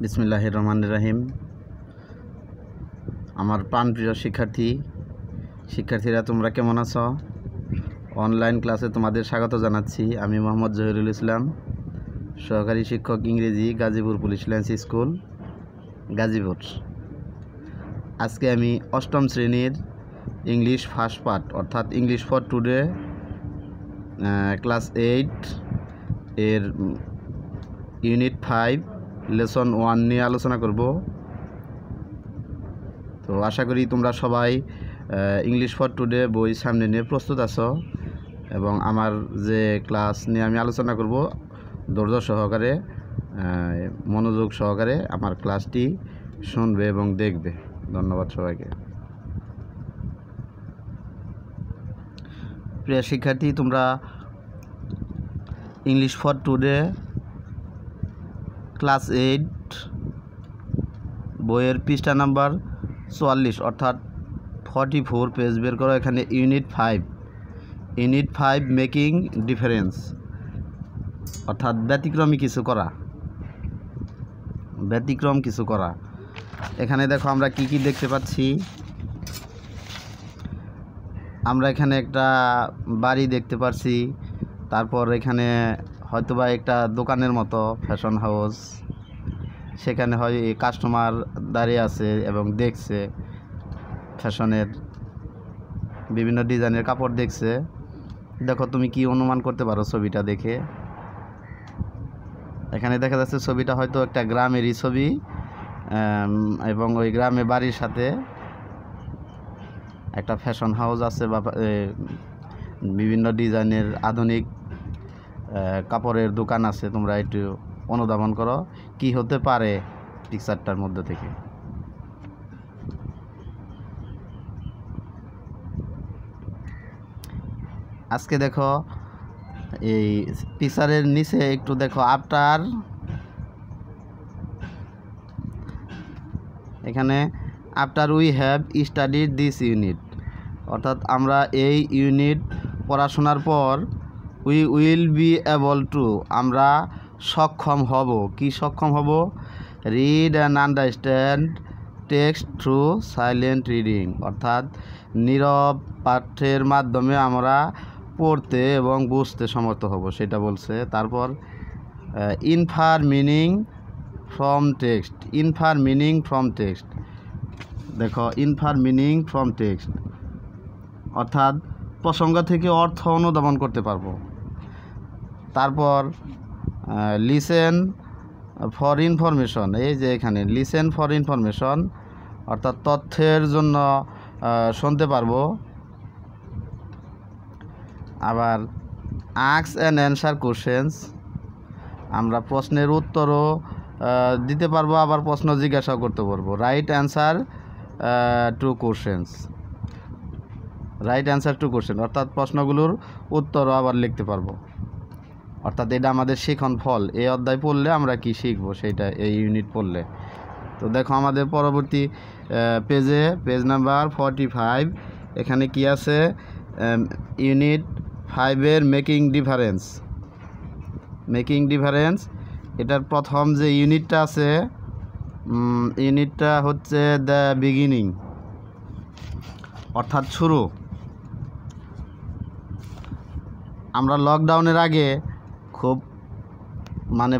বিসমিল্লাহির রহমানির রহিম। আমার প্রাণপ্রিয় শিক্ষার্থীরা তোমরা কেমন আছো? অনলাইন ক্লাসে তোমাদের স্বাগত জানাচ্ছি। আমি মোহাম্মদ জহিরুল ইসলাম, সহকারী শিক্ষক ইংরেজি, Gazipur police lines school, Gazipur. আজকে আমি অষ্টম শ্রেণীর ইংলিশ ফার্স্ট পার্ট অর্থাৎ ইংলিশ ফর টুডে ক্লাস 8 এর ইউনিট 5 লেসন 1 নিয়ে আলোচনা করব। তো আশা করি তোমরা সবাই ইংলিশ ফর টুডে বই সামনে নিয়ে প্রস্তুত আছো এবং আমার যে ক্লাস নিয়ে আমি আলোচনা করব ধৈর্য সহকারে, মনোযোগ সহকারে আমার ক্লাসটি শুনবে এবং দেখবে। ধন্যবাদ সবাইকে। প্রিয় শিক্ষার্থী, তোমরা ইংলিশ ফর টুডে ক্লাস 8 বইয়ের পৃষ্ঠা নাম্বার 44 অর্থাৎ 44 পেজ বের করো। এখানে ইউনিট 5 মেকিং ডিফারেন্স অর্থাৎ ব্যতিক্রম কিছু করা। এখানে দেখো আমরা কি কি দেখতে পাচ্ছি। আমরা এখানে একটা বাড়ি দেখতে পাচ্ছি, তারপর এখানে হয়তোবা একটা দোকানের মতো ফ্যাশন হাউস, সেখানে হয় কাস্টমার দাঁড়িয়ে আছে এবং দেখছে ফ্যাশনের বিভিন্ন ডিজাইনের কাপড় দেখছে। দেখো তুমি কি অনুমান করতে পারো ছবিটা দেখে? এখানে দেখা যাচ্ছে ছবিটা হয়তো একটা গ্রামেরই ছবি এবং ওই গ্রামে বাড়ির সাথে একটা ফ্যাশন হাউস আছে বা বিভিন্ন ডিজাইনের আধুনিক কাপড়ের দোকান আছে। তোমরা একটু অনুধাবন করো কি হতে পারে পিকচারটার মধ্যে থেকে। আজকে দেখো এই পিকচারের নিচে একটু দেখো আফটার, এখানে after we have studied this unit অর্থাৎ আমরা এই ইউনিট পড়াশোনার পর we will be able to আমরা সক্ষম হব। কি সক্ষম হব? Read and understand text through silent reading অর্থাৎ নীরব পাঠ্যের মাধ্যমে আমরা পড়তে এবং বুঝতে সমর্থ হব, সেটা বলছে। তারপর ইনফার মিনিং ফ্রম টেক্সট। দেখো ইনফার মিনিং ফ্রম টেক্সট অর্থাৎ প্রসঙ্গ থেকে অর্থ অনুধাবন করতে পারবো। তারপর লিসেন ফর ইনফরমেশন, এই যে এখানে লিসেন ফর ইনফরমেশন অর্থাৎ তথ্যের জন্য শুনতে পারবো। আবার আস্ক অ্যান্ড অ্যান্সার কোশ্চেন্স, আমরা প্রশ্নের উত্তরও দিতে পারবো, আবার প্রশ্ন জিজ্ঞাসাও করতে পারবো। রাইট অ্যান্সার টু কোশ্চেন অর্থাৎ প্রশ্নগুলোর উত্তরও আবার লিখতে পারবো। অর্থাৎ এটা আমাদের শিখন ফল। এই অধ্যায় পড়লে আমরা কি শিখবো সেইটা এই ইউনিট পড়লে। তো দেখো আমাদের পরবর্তী পেজ নাম্বার 45 এখানে কি আছে? Unit 5 making difference. এটার প্রথম যে ইউনিটটা আছে, ইউনিটটা হচ্ছে দ্য বিগিনিং অর্থাৎ শুরু। আমরা লকডাউনের আগে খুব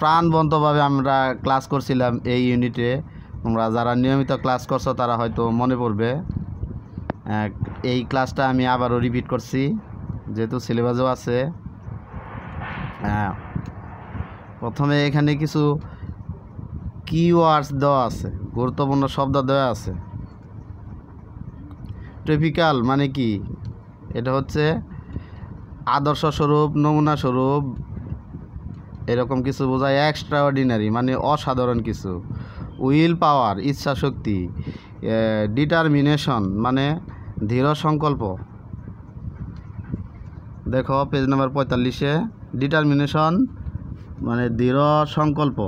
প্রাণবন্তভাবে আমরা ক্লাস করছিলাম এই ইউনিটে। তোমরা যারা নিয়মিত ক্লাস করছো তারা হয়তো মনে পড়বে। এই ক্লাসটা আমি আবারও রিপিট করছি যেহেতু সিলেবাসও আছে। প্রথমে এখানে কিছু কিওয়ার্ডস দেওয়া আছে, গুরুত্বপূর্ণ শব্দ দেওয়া আছে। টিপিক্যাল মানে কি? এটা হচ্ছে আদর্শ স্বরূপ, নমুনা স্বরূপ, এরকম কিছু বোঝায়। এক্সট্রা অর্ডিনারি মানে অসাধারণ কিছু। উইল পাওয়ার ইচ্ছা শক্তি। ডিটারমিনেশন মানে দৃঢ় সংকল্প। দেখো পেজ নাম্বার 45-এ ডিটারমিনেশন মানে দৃঢ় সংকল্প।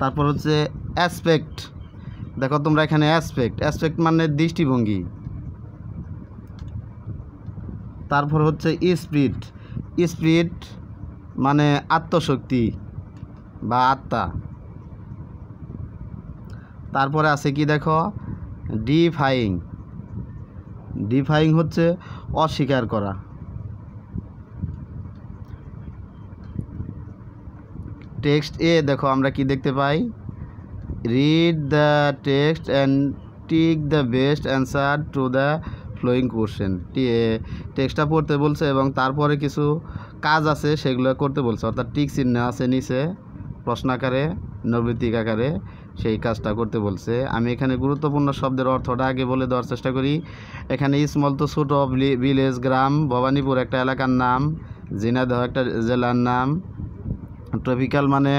তারপর হচ্ছে অ্যাসপেক্ট। দেখো তোমরা এখানে অ্যাসপেক্ট মানে দৃষ্টিভঙ্গি। তারপর হচ্ছে স্পিরিট মানে আত্মশক্তি বা আত্মা। তারপরে আছে কি দেখো, ডিফাইং। ডিফাইং হচ্ছে অস্বীকার করা। টেক্সট এ দেখো আমরা কি দেখতে পাই, read the text and tick the best answer to the flowing question. টেক্সটটা পড়তে বলছে এবং তারপরে কিছু কাজ আছে সেগুলো করতে বলছে, অর্থাৎ টিক চিহ্ন আছে নিচে প্রশ্ন আকারে, নৈর্ব্যক্তিক আকারে, সেই কাজটা করতে বলছে। আমি এখানে গুরুত্বপূর্ণ শব্দের অর্থটা আগে বলে দেওয়ার চেষ্টা করি। এখানে স্মল তো ছোট, ভিলেজ গ্রাম, ভবানীপুর একটা এলাকার নাম, ঝিনাইদহ একটা জেলার নাম, ট্রপিক্যাল মানে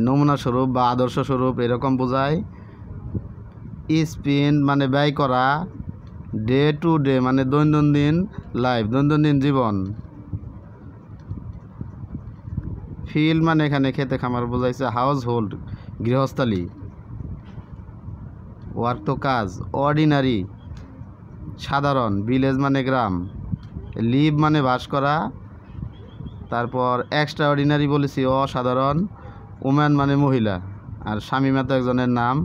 নমুনা স্বরূপ বা আদর্শ স্বরূপ এরকম বোঝায়। স্পেন্ড মানে ব্যয় করা, ডে টু ডে মানে দৈনন্দিন লাইফ, দৈনন্দিন জীবন। ফিল্ড মানে এখানে খেতে খামার বোঝাইছে, হাউস হোল্ড গৃহস্থালী, ওয়ার্ক তো কাজ, অর্ডিনারি সাধারণ, ভিলেজ মানে গ্রাম, লিভ মানে বাস করা, তারপর এক্সট্রা অর্ডিনারি বলেছি অসাধারণ, ওম্যান মানে মহিলা, আর শামীমা তো একজনের নাম।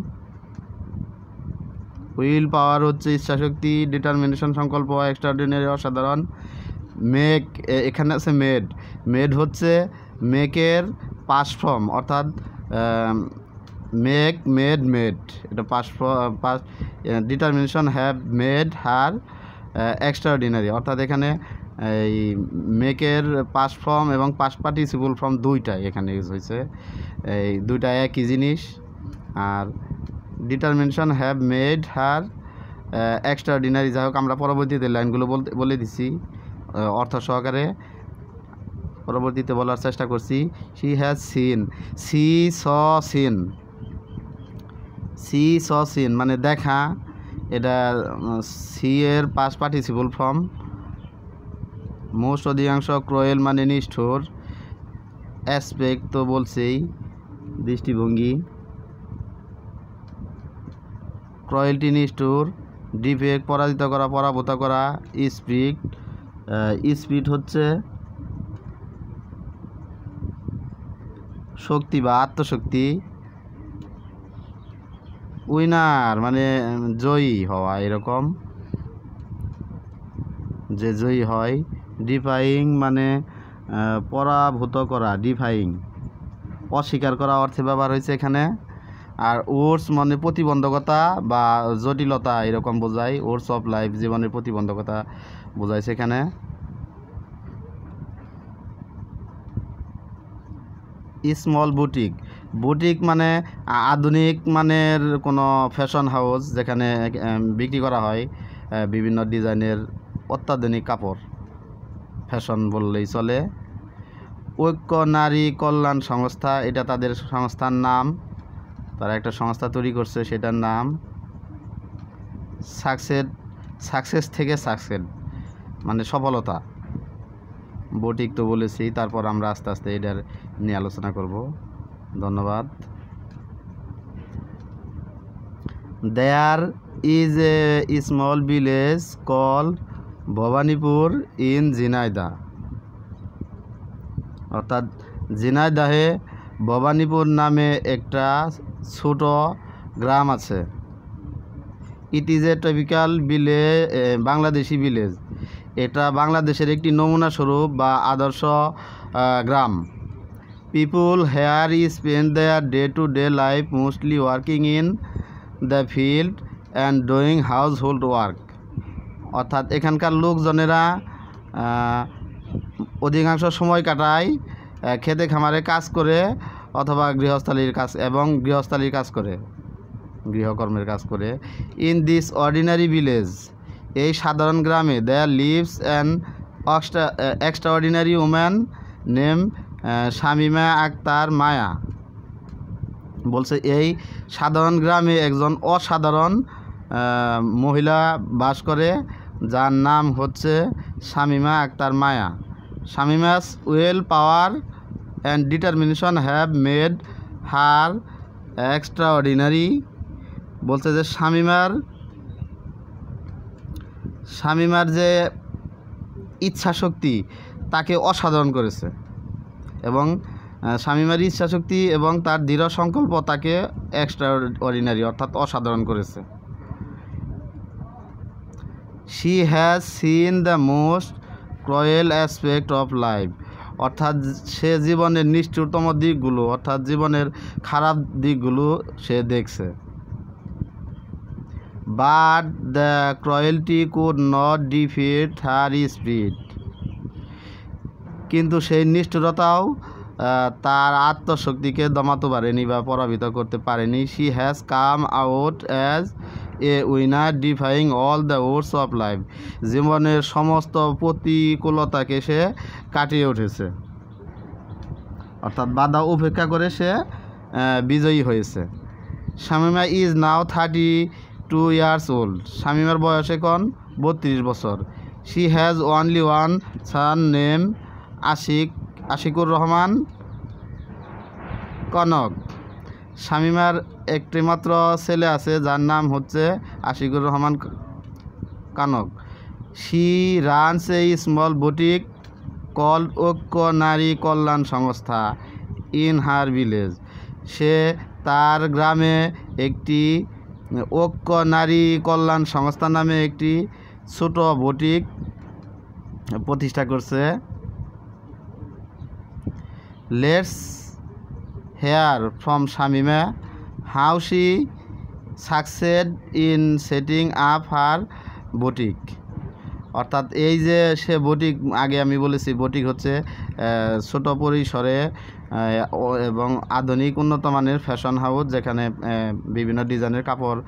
উইল পাওয়ার হচ্ছে ইচ্ছাশক্তি, ডিটারমিনেশন সংকল্প, এক্সট্রা অর্ডিনারি অসাধারণ। মেক এখানে আছে মেড। মেড হচ্ছে মেকের পাস্ট ফর্ম, অর্থাৎ মেক, মেড, মেড, এটা past determination have made her extraordinary, অর্থাৎ এখানে এই মেকের পাস্ট ফর্ম এবং পাস্ট পার্টিসিপল ফর্ম দুইটাই এখানে ইউজ হয়েছে, এই দুইটা একই জিনিস। আর determination have made her extraordinary, যাই হোক আমরা পরবর্তীতে লাইনগুলো বলে দিছি অর্থ সহকারে, পরবর্তীতে বলার চেষ্টা করছি। She has seen, see saw seen, see saw seen মানে দেখা, এটা সি এর পাস্ট পার্টিসিপল ফর্ম। মোস্ট অধিকাংশ, ক্রোয়েল মানে নিষ্ঠুর, অ্যাসপেক্ট তো বলছেই দৃষ্টিভঙ্গি, ক্রয়েলটি নিষ্ঠুর, ডিফেক্ট পরাজিত করা, পরাভূত করা, স্পিড, স্পিড হচ্ছে শক্তি বা আত্মশক্তি, উইনার মানে জয়ী হওয়া, এরকম যে জয়ী হয়। ডিফাইং মানে পরাভূত করা, ডিফাইং অস্বীকার করা অর্থে ব্যবহার হয়েছে এখানে। আর ওর্স মানে প্রতিবন্ধকতা বা জটিলতা এরকম বোঝায়, ওর্স অফ লাইফ জীবনের প্রতিবন্ধকতা বোঝাইছে এখানে। স্মল বুটিক, বুটিক মানে আধুনিক মানের কোনো ফ্যাশন হাউস যেখানে বিক্রি করা হয় বিভিন্ন ডিজাইনের অত্যাধুনিক কাপড়, ফ্যাশন বললেই চলে। ঐক্য নারী কল্যাণ সংস্থা, এটা তাদের সংস্থার নাম, তারা একটা সংস্থা তৈরি করছে সেটার নাম। সাকসেস থেকে সাকসেস মানে সফলতা, বুটিক তো বলেছি। তারপর আমরা আস্তে আস্তে এটার নিয়ে আলোচনা করব। ধন্যবাদ। There is a small village call Bhabanipur in Jhenaidah, অর্থাৎ ঝিনাইদহে ভবানীপুর নামে একটা ছোট গ্রাম আছে। It is a tropical Bangladeshi village, এটা বাংলাদেশের একটি নমুনা স্বরূপ বা আদর্শ গ্রাম। People here spend their day to day life mostly working in the field and doing household work, অর্থাৎ এখানকার লোকজনেরা অধিকাংশ সময় কাটায় খেতে খামারে কাজ করে অথবা গৃহস্থালির কাজ করে, গৃহকর্মের কাজ করে। ইন দিস অর্ডিনারি ভিলেজ, এই সাধারণ গ্রামে there lives an extraordinary woman name Shamima Akter Maya, বলছে এই সাধারণ গ্রামে একজন অসাধারণ মহিলা বাস করে যার নাম হচ্ছে Shamima Akter Maya. Shamima's will power and determination have made her extraordinary, বলছে যে শামীমার যে ইচ্ছা শক্তি তাকে অসাধারণ করেছে এবং শামীমার ইচ্ছাশক্তি এবং তার দৃঢ় সংকল্প তাকে এক্সট্রা অর্ডিনারি অর্থাৎ অসাধারণ করেছে। She has seen the most cruel aspect of life, অর্থাৎ সে জীবনের নিষ্ঠুরতম দিকগুলো অর্থাৎ জীবনের খারাপ দিকগুলো সে দেখছে। But the cruelty could not defeat her spirit, কিন্তু সেই নিষ্ঠুরতাও তার আত্মশক্তিকে দমাতে পারেনি বা প্রভাবিত করতে পারেনি। She has come out as a winner defying all the odds of life, জীবনের সমস্ত প্রতিকূলতাকে সে কাটিয়ে উঠেছে, অর্থাৎ বাধা উপেক্ষা করে সে বিজয়ী হয়েছে। Shamima is now 32 years old, শামীমার বয়স এখন 32 বছর। She has only one son name Ashikur Rahman Konok, শামীমার একটি মাত্র ছেলে আছে যার নাম হচ্ছে Ashikur Rahman Kanak. She runs a small boutique called Oikya Nari কল্যাণ সংস্থা ইন হার ভিলেজ, সে তার গ্রামে একটি ঐক্য নারী কল্যাণ সংস্থা নামে একটি ছোট বুটিক প্রতিষ্ঠা করছে। Let's hear from Shamima how she succeed in setting up her boutique, অর্থাৎ এই যে সে বুটিক, আগে আমি বলেছি বুটিক হচ্ছে ছোট পরিসরে এবং আধুনিক উন্নত মানের ফ্যাশন হাউস যেখানে বিভিন্ন ডিজাইনের কাপড়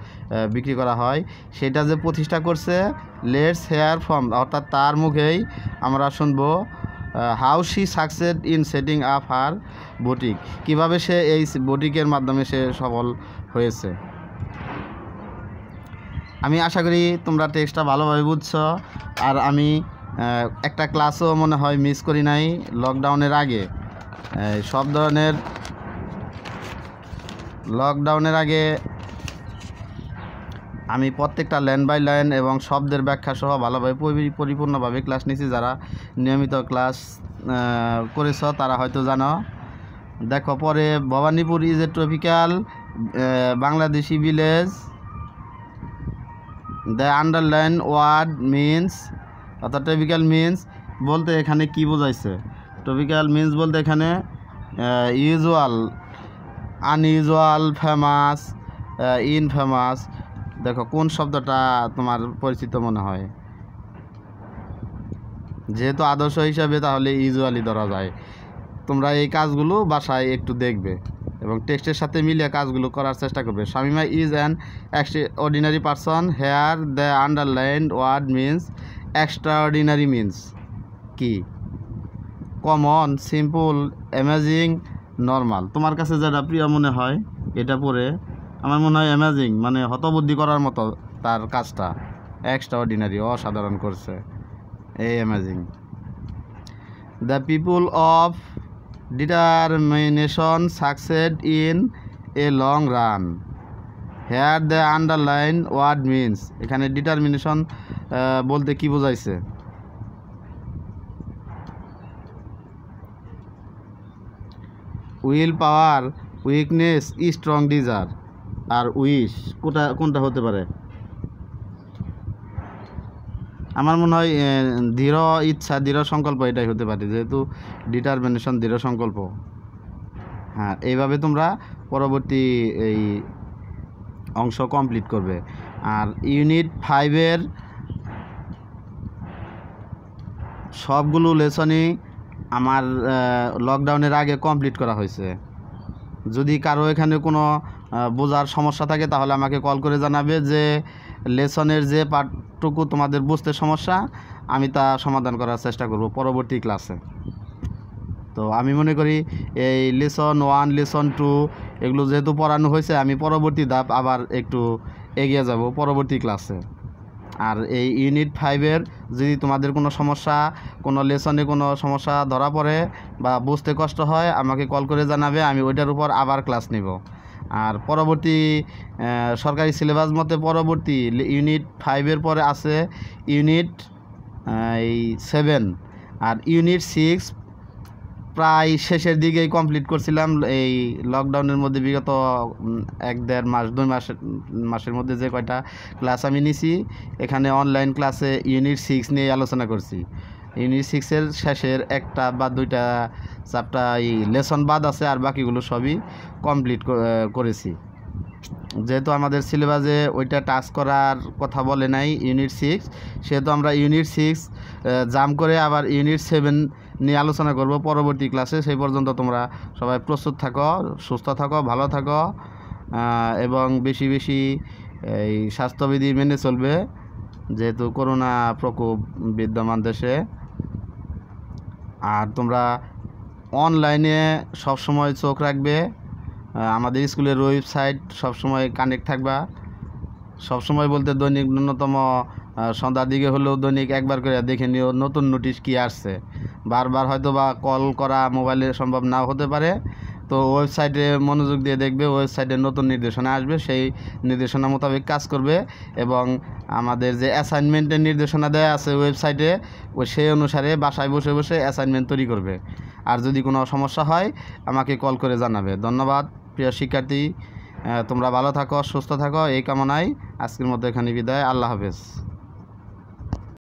বিক্রি করা হয়, সেটা যে প্রতিষ্ঠা করছে। লেটস হেয়ার ফ্রম, অর্থাৎ তার মুখেই আমরা শুনবো how she succeed in setting up her boutique, কীভাবে সে এই বুটিকের মাধ্যমে সে সফল হয়েছে। আমি আশা করি তোমরা টেক্সটটা ভালোভাবে বুঝছো। আর আমি একটা ক্লাসও মনে হয় মিস করি নাই লকডাউনের আগে। সব ধরনের লকডাউনের আগে আমি প্রত্যেকটা লাইন বাই লাইন এবং শব্দের ব্যাখ্যা সহ ভালোভাবে পরিপূর্ণভাবে ক্লাস নিয়েছি। যারা নিয়মিত ক্লাস করেছ তারা হয়তো জানো। দেখো পরে, Bhabanipur is a tropical Bangladeshi village. The underline word means, অর্থাৎ ট্রপিক্যাল মিন্স বলতে এখানে কি বোঝাইছে? ট্রপিক্যাল মিন্স বলতে এখানে ইউজুয়াল, আনইউজুয়াল, ফেমাস, ইনফেমাস। দেখো কোন শব্দটা তোমার পরিচিত মনে হয়? যেহেতু আদর্শ হিসাবে তাহলে ইউজুয়ালি ধরা যায়। তোমরা এই কাজগুলো বাসায় একটু দেখবে এবং টেক্সটের সাথে মিলিয়ে কাজগুলো করার চেষ্টা করবে। Shamima is an extraordinary person. Here the underlined word means extraordinary means কি? Common, simple, amazing, normal. তোমার কাছে যেটা প্রিয় মনে হয় এটা পড়ে আমার মনে হয় অ্যামেজিং, মানে হতবুদ্ধি করার মতো তার কাজটা। এক্সট্রাঅর্ডিনারি, অসাধারণ করছে, এই amazing. The people of determination succeed in a long run. Here the underline word means, এখানে ডিটারমিনেশন বলতে কি বোঝাইছে? Will power, weakness, strong desire আর উইশ, কোনটা হতে পারে? আমার মনে হয় দৃঢ় ইচ্ছা, দৃঢ় সংকল্প এটাই হতে পারে, যেহেতু ডিটারমিনেশন দৃঢ় সংকল্প। হ্যাঁ, এইভাবে তোমরা পরবর্তী এই অংশ কমপ্লিট করবে। আর ইউনিট 5-এর সবগুলো লেসনই আমার লকডাউনের আগে কমপ্লিট করা হয়েছে। যদি কারো এখানে কোনো বোঝার সমস্যা থাকে তাহলে আমাকে কল করে জানাবে যে লেসনের যে পার্টটুকু তোমাদের বুঝতে সমস্যা, আমি তা সমাধান করার চেষ্টা করব পরবর্তী ক্লাসে। তো আমি মনে করি এই লেসন 1, লেসন 2 এগুলো যেহেতু পড়ানো হয়েছে, আমি পরবর্তী ধাপ আবার একটু এগিয়ে যাব পরবর্তী ক্লাসে। আর এই ইউনিট 5-এর যদি তোমাদের কোনো সমস্যা, কোনো লেসনে কোনো সমস্যা ধরা পড়ে বা বুঝতে কষ্ট হয়, আমাকে কল করে জানাবে, আমি ওইটার উপর আবার ক্লাস নিব। আর পরবর্তী সরকারি সিলেবাস মতে পরবর্তী ইউনিট 5-এর পরে আছে ইউনিট 7 আর ইউনিট 6 প্রায় শেষের দিকেই কমপ্লিট করছিলাম। এই লকডাউনের মধ্যে বিগত 1-1.5 মাস 2 মাসের মধ্যে যে কয়টা ক্লাস আমি নিছি, এখানে অনলাইন ক্লাসে ইউনিট 6 নিয়ে আলোচনা করছি। ইউনিট 6-এর শেষের 1টা বা 2টা চ্যাপ্টার এই লেসন বাদ আছে, আর বাকিগুলো সবই কমপ্লিট করেছি। যেহেতু আমাদের সিলেবাসে ওইটা টাচ করার কথা বলে নাই ইউনিট 6, সেহেতু আমরা ইউনিট 6 জাম্প করে আবার ইউনিট 7 নিয়ে আলোচনা করব পরবর্তী ক্লাসে। সেই পর্যন্ত তোমরা সবাই প্রস্তুত থাকো, সুস্থ থাকো, ভালো থাকো এবং বেশি বেশি এই স্বাস্থ্যবিধি মেনে চলবে, যেহেতু করোনা প্রকোপ বিদ্যমান দেশে। আর তোমরা অনলাইনে সবসময় চোখ রাখবে, আমাদের স্কুলের ওয়েবসাইট সবসময় কানেক্ট থাকবা। সবসময় বলতে দৈনিক ন্যূনতম সন্ধ্যার দিকে হলেও দৈনিক একবার করে দেখে নিও নতুন নোটিশ কী আসছে। বারবার হয়তো বা কল করা মোবাইলে সম্ভব নাও হতে পারে, তো ওয়েবসাইটে মনোযোগ দিয়ে দেখবে, ওয়েবসাইটে নতুন নির্দেশনা আসবে, সেই নির্দেশনা মোতাবেক কাজ করবে। এবং আমাদের যে অ্যাসাইনমেন্টের নির্দেশনা দেওয়া আছে ওয়েবসাইটে, সেই অনুসারে বাসায় বসে বসে অ্যাসাইনমেন্ট তৈরি করবে। আর যদি কোনো সমস্যা হয় আমাকে কল করে জানাবে। ধন্যবাদ প্রিয় শিক্ষার্থী, তোমরা ভালো থাকো, সুস্থ থাকো, এই কামনায় আজকের মতো এখানে বিদায়। আল্লাহ হাফেজ।